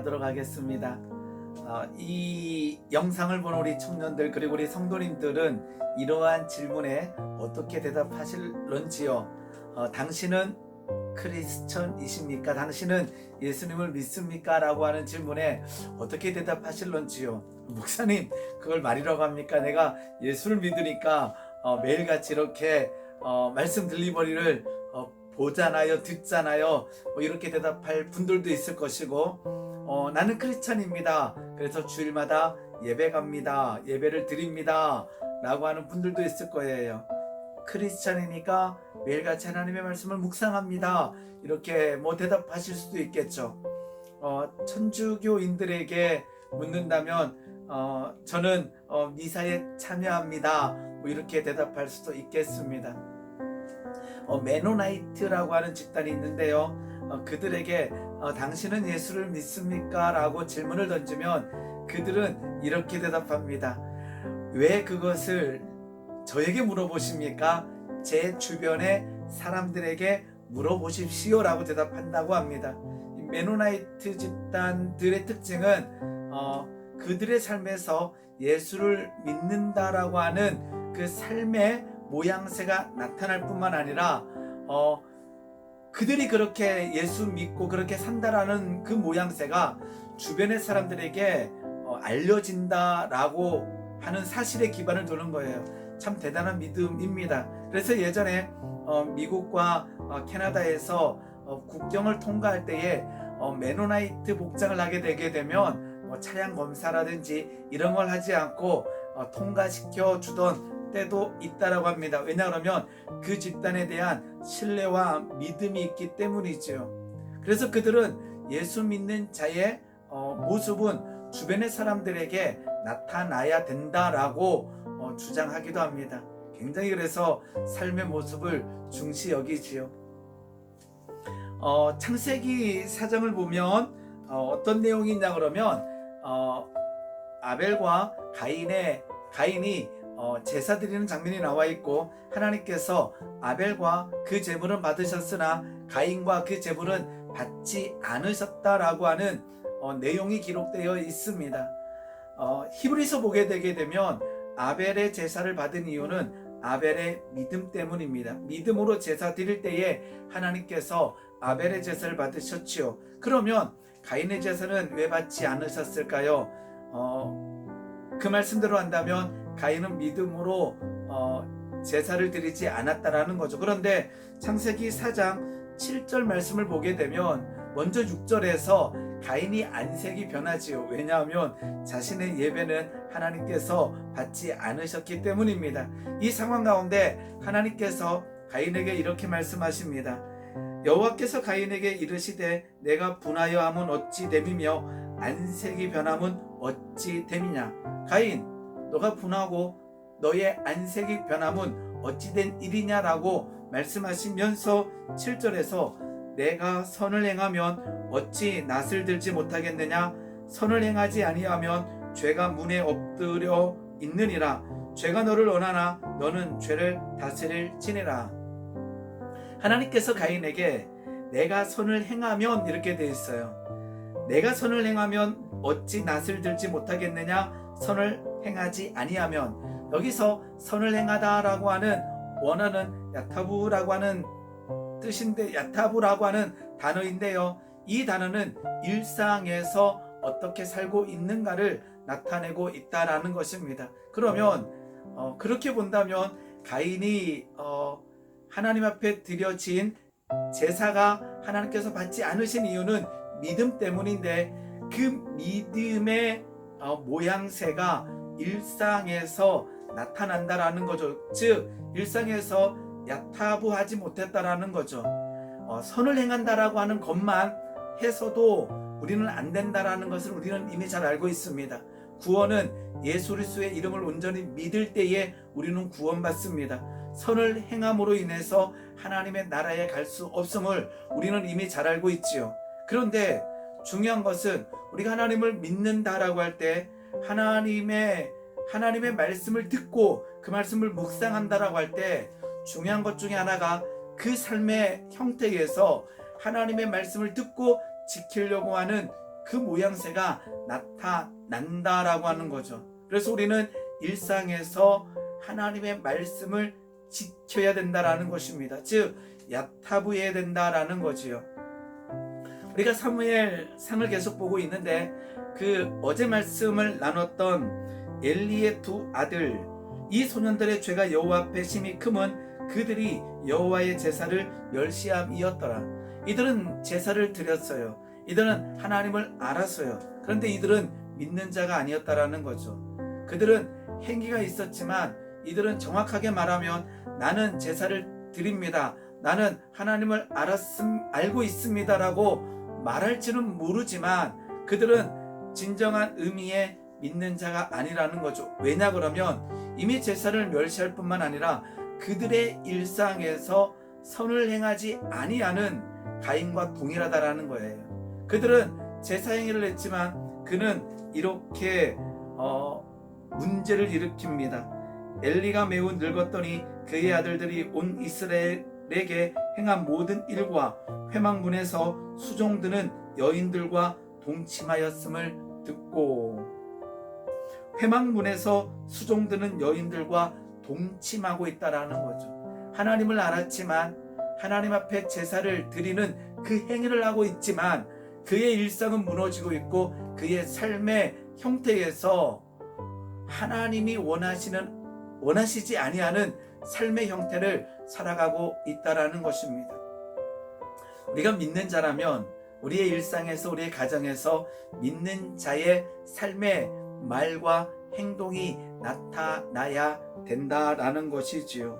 기도하도록 하겠습니다. 이 영상을 보는 우리 청년들 그리고 우리 성도님들은 이러한 질문에 어떻게 대답하실런지요? 당신은 크리스천이십니까? 당신은 예수님을 믿습니까? 라고 하는 질문에 어떻게 대답하실런지요? 목사님, 그걸 말이라고 합니까? 내가 예수를 믿으니까 매일같이 이렇게 말씀 딜리버리를 보잖아요, 듣잖아요. 이렇게 대답할 분들도 있을 것이고, 나는 크리스천입니다. 그래서 주일마다 예배 갑니다. 예배를 드립니다. 라고 하는 분들도 있을 거예요. 크리스천이니까 매일같이 하나님의 말씀을 묵상합니다. 이렇게 대답하실 수도 있겠죠. 천주교인들에게 묻는다면 저는 미사에 참여합니다. 이렇게 대답할 수도 있겠습니다. 메노나이트라고 하는 집단이 있는데요. 그들에게 당신은 예수를 믿습니까? 라고 질문을 던지면 그들은 이렇게 대답합니다. 왜 그것을 저에게 물어보십니까? 제 주변의 사람들에게 물어보십시오 라고 대답한다고 합니다. 메노나이트 집단들의 특징은 그들의 삶에서 예수를 믿는다라고 하는 그 삶의 모양새가 나타날 뿐만 아니라 그들이 그렇게 예수 믿고 그렇게 산다라는 그 모양새가 주변의 사람들에게 알려진다라고 하는 사실에 기반을 두는 거예요. 참 대단한 믿음입니다. 그래서 예전에 미국과 캐나다에서 국경을 통과할 때에 메노나이트 복장을 하게 되게 되면 차량 검사라든지 이런 걸 하지 않고 통과시켜 주던 때도 있다라고 합니다. 왜냐 그러면 그 집단에 대한 신뢰와 믿음이 있기 때문이죠. 그래서 그들은 예수 믿는 자의 모습은 주변의 사람들에게 나타나야 된다라고 주장하기도 합니다. 굉장히 그래서 삶의 모습을 중시 여기지요. 창세기 사장을 보면 어떤 내용이 있냐 그러면 아벨과 가인이 제사 드리는 장면이 나와 있고, 하나님께서 아벨과 그 제물은 받으셨으나 가인과 그 제물은 받지 않으셨다라고 하는 내용이 기록되어 있습니다. 히브리서 보게 되게 되면 아벨의 제사를 받은 이유는 아벨의 믿음 때문입니다. 믿음으로 제사 드릴 때에 하나님께서 아벨의 제사를 받으셨지요. 그러면 가인의 제사는 왜 받지 않으셨을까요? 그 말씀대로 한다면 가인은 믿음으로 제사를 드리지 않았다라는 거죠. 그런데 창세기 4장 7절 말씀을 보게 되면 먼저 6절에서 가인이 안색이 변하지요. 왜냐하면 자신의 예배는 하나님께서 받지 않으셨기 때문입니다. 이 상황 가운데 하나님께서 가인에게 이렇게 말씀하십니다. 여호와께서 가인에게 이르시되 내가 분하여 함은 어찌 됨이며 안색이 변함은 어찌 됨이냐. 가인, 너가 분하고 너의 안색이 변함은 어찌된 일이냐라고 말씀하시면서 7절에서 내가 선을 행하면 어찌 낯을 들지 못하겠느냐. 선을 행하지 아니하면 죄가 문에 엎드려 있느니라. 죄가 너를 원하나 너는 죄를 다스릴지니라. 하나님께서 가인에게 내가 선을 행하면 이렇게 되어 있어요. 내가 선을 행하면 어찌 낯을 들지 못하겠느냐. 선을 행하지 아니하면, 여기서 선을 행하다라고 하는 원어는 야타부라고 하는 뜻인데, 야타부라고 하는 단어인데요. 이 단어는 일상에서 어떻게 살고 있는가를 나타내고 있다라는 것입니다. 그러면 그렇게 본다면 가인이 하나님 앞에 드려진 제사가 하나님께서 받지 않으신 이유는 믿음 때문인데, 그 믿음의 모양새가 일상에서 나타난다라는 거죠. 즉 일상에서 야타부하지 못했다라는 거죠. 선을 행한다라고 하는 것만 해서도 우리는 안 된다라는 것을 우리는 이미 잘 알고 있습니다. 구원은 예수 그리스도의 이름을 온전히 믿을 때에 우리는 구원받습니다. 선을 행함으로 인해서 하나님의 나라에 갈 수 없음을 우리는 이미 잘 알고 있지요. 그런데 중요한 것은 우리가 하나님을 믿는다라고 할 때 하나님의 말씀을 듣고 그 말씀을 묵상한다라고 할 때 중요한 것 중에 하나가 그 삶의 형태에서 하나님의 말씀을 듣고 지키려고 하는 그 모양새가 나타난다라고 하는 거죠. 그래서 우리는 일상에서 하나님의 말씀을 지켜야 된다라는 것입니다. 즉 야타부해야 된다라는 거지요. 우리가 사무엘상을 계속 보고 있는데 그 어제 말씀을 나눴던 엘리의 두 아들, 이 소년들의 죄가 여호와 앞에 심히 크면 그들이 여호와의 제사를 멸시함이었더라. 이들은 제사를 드렸어요. 이들은 하나님을 알았어요. 그런데 이들은 믿는 자가 아니었다라는 거죠. 그들은 행위가 있었지만 이들은 정확하게 말하면 나는 제사를 드립니다, 나는 하나님을 알고 있습니다라고 말할지는 모르지만 그들은 진정한 의미의 믿는 자가 아니라는 거죠. 왜냐 그러면 이미 제사를 멸시할 뿐만 아니라 그들의 일상에서 선을 행하지 아니하는 가인과 동일하다라는 거예요. 그들은 제사 행위를 했지만 그는 이렇게 문제를 일으킵니다. 엘리가 매우 늙었더니 그의 아들들이 온 이스라엘에게 행한 모든 일과 회막문에서 수종드는 여인들과 동침하였음을 듣고, 회막문에서 수종드는 여인들과 동침하고 있다라는 거죠. 하나님을 알았지만 하나님 앞에 제사를 드리는 그 행위를 하고 있지만 그의 일상은 무너지고 있고 그의 삶의 형태에서 하나님이 원하시지 아니하는 삶의 형태를 살아가고 있다라는 것입니다. 우리가 믿는 자라면 우리의 일상에서 우리의 가정에서 믿는 자의 삶의 말과 행동이 나타나야 된다라는 것이지요.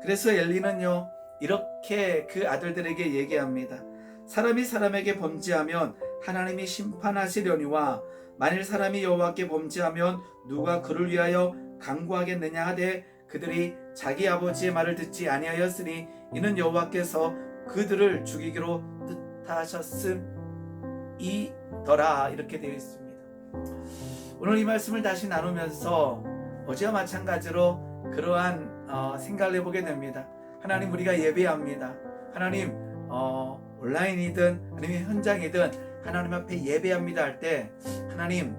그래서 엘리는요 이렇게 그 아들들에게 얘기합니다. 사람이 사람에게 범죄하면 하나님이 심판하시려니와 만일 사람이 여호와께 범죄하면 누가 그를 위하여 간구하겠느냐 하되 그들이 자기 아버지의 말을 듣지 아니하였으니 이는 여호와께서 그들을 죽이기로 뜻하셨음이더라. 이렇게 되어 있습니다. 오늘 이 말씀을 다시 나누면서 어제와 마찬가지로 그러한 생각을 해보게 됩니다. 하나님, 우리가 예배합니다. 하나님, 온라인이든 아니면 현장이든 하나님 앞에 예배합니다 할 때 하나님,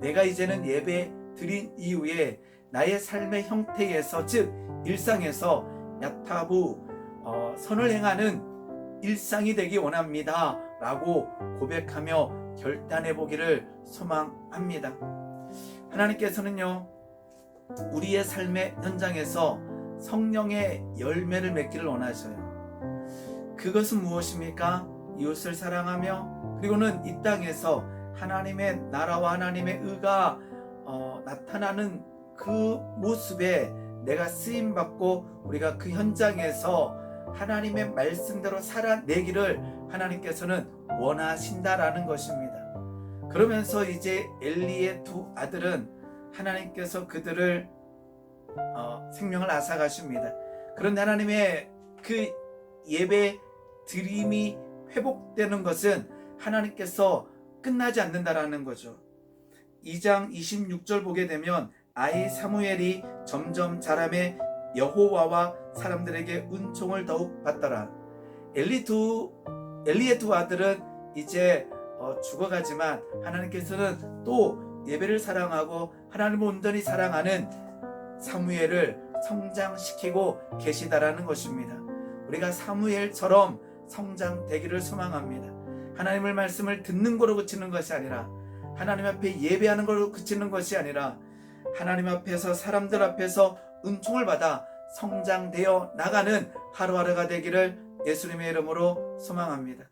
내가 이제는 예배 드린 이후에 나의 삶의 형태에서, 즉 일상에서 야타부 선을 행하는 일상이 되기 원합니다 라고 고백하며 결단해 보기를 소망합니다. 하나님께서는요 우리의 삶의 현장에서 성령의 열매를 맺기를 원하셔요. 그것은 무엇입니까? 이웃을 사랑하며, 그리고는 이 땅에서 하나님의 나라와 하나님의 의가 나타나는 그 모습에 내가 쓰임받고 우리가 그 현장에서 하나님의 말씀대로 살아내기를 하나님께서는 원하신다라는 것입니다. 그러면서 이제 엘리의 두 아들은 하나님께서 그들을 생명을 앗아가십니다. 그런데 하나님의 그 예배 드림이 회복되는 것은 하나님께서 끝나지 않는다라는 거죠. 2장 26절 보게 되면 아이 사무엘이 점점 자라매 여호와와 사람들에게 은총을 더욱 받더라. 엘리의 두 아들은 이제 죽어가지만 하나님께서는 또 예배를 사랑하고 하나님을 온전히 사랑하는 사무엘을 성장시키고 계시다라는 것입니다. 우리가 사무엘처럼 성장되기를 소망합니다. 하나님의 말씀을 듣는 거로 그치는 것이 아니라, 하나님 앞에 예배하는 거로 그치는 것이 아니라, 하나님 앞에서 사람들 앞에서 은총을 받아 성장되어 나가는 하루하루가 되기를 예수님의 이름으로 소망합니다.